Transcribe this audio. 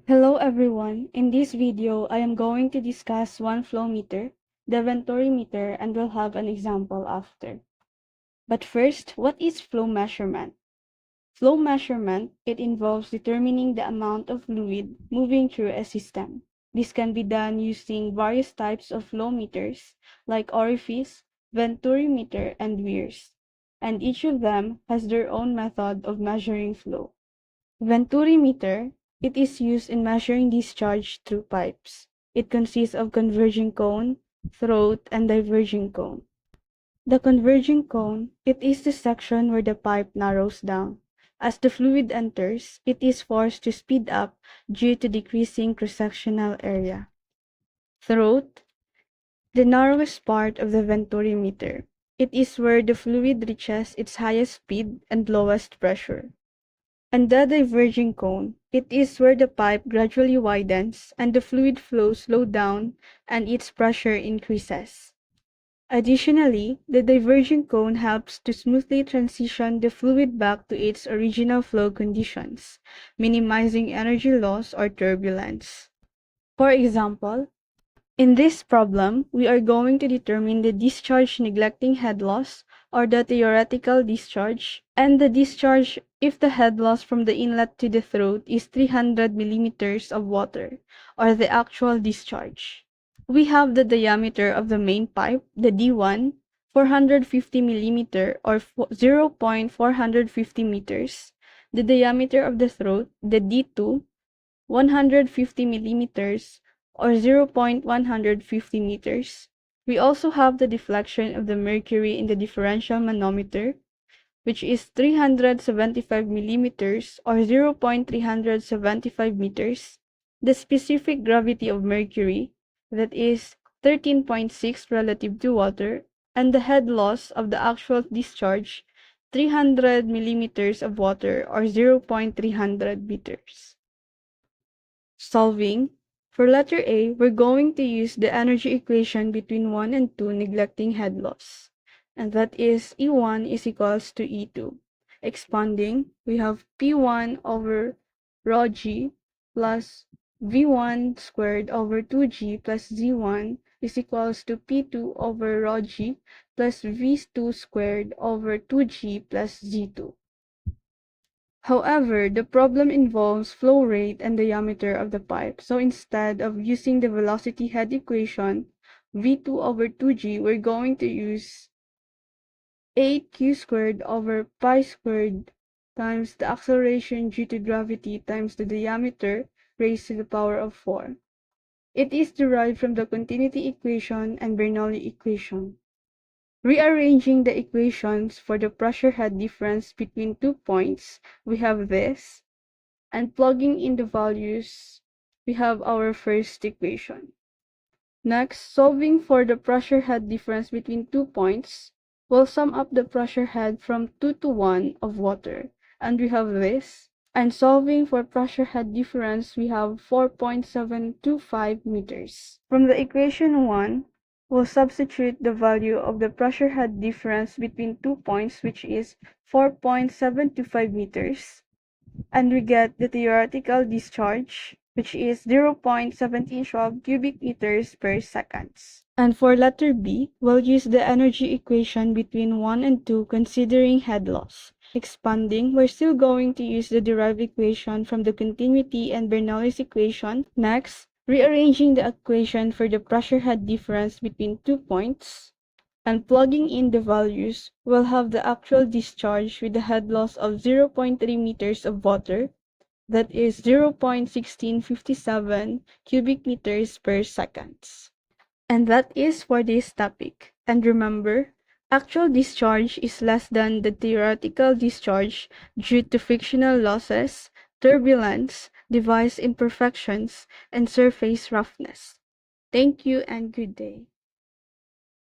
Hello everyone, in this video I am going to discuss one flow meter, the Venturi meter, and we'll have an example after. But first, what is flow measurement? Flow measurement, it involves determining the amount of fluid moving through a system. This can be done using various types of flow meters like orifice, Venturi meter, and Weir's, and each of them has their own method of measuring flow. Venturi meter, it is used in measuring discharge through pipes. It consists of converging cone, throat, and diverging cone. The converging cone, it is the section where the pipe narrows down. As the fluid enters, it is forced to speed up due to decreasing cross-sectional area. Throat, the narrowest part of the Venturi meter. It is where the fluid reaches its highest speed and lowest pressure. And the diverging cone, it is where the pipe gradually widens and the fluid flows slows down and its pressure increases. Additionally, the diverging cone helps to smoothly transition the fluid back to its original flow conditions, minimizing energy loss or turbulence. For example, in this problem, we are going to determine the discharge neglecting head loss, or the theoretical discharge, and the discharge if the head loss from the inlet to the throat is 300 millimeters of water, or the actual discharge. We have the diameter of the main pipe, the D1, 450 millimeter or 0.450 meters, the diameter of the throat, the D2, 150 millimeters or 0.150 meters. We also have the deflection of the mercury in the differential manometer, which is 375 millimeters or 0.375 meters. The specific gravity of mercury, that is 13.6 relative to water, and the head loss of the actual discharge, 300 millimeters of water or 0.300 meters. Solving. For letter A, we're going to use the energy equation between 1 and 2 neglecting head loss. And that is E1 is equals to E2. Expanding, we have P1 over rho G plus V1 squared over 2G plus Z1 is equals to P2 over rho G plus V2 squared over 2G plus Z2. However, the problem involves flow rate and diameter of the pipe, so instead of using the velocity head equation, V2 over 2G, we're going to use 8Q squared over pi squared times the acceleration due to gravity times the diameter raised to the power of 4. It is derived from the continuity equation and Bernoulli equation. Rearranging the equations for the pressure head difference between 2 points, we have this, and plugging in the values, we have our first equation. Next, solving for the pressure head difference between 2 points, we'll sum up the pressure head from 2 to 1 of water, and we have this. And solving for pressure head difference, we have 4.725 meters. From the equation 1, we'll substitute the value of the pressure head difference between 2 points, which is 4.725 meters, and we get the theoretical discharge, which is 0.1712 cubic meters per second. And for letter B, we'll use the energy equation between 1 and 2 considering head loss. Expanding, we're still going to use the derived equation from the continuity and Bernoulli's equation. Next, rearranging the equation for the pressure head difference between 2 points, and plugging in the values, we'll have the actual discharge with the head loss of 0.3 meters of water, that is 0.1657 cubic meters per second. And that is for this topic. And remember, actual discharge is less than the theoretical discharge due to frictional losses, turbulence, device imperfections, and surface roughness. Thank you and good day.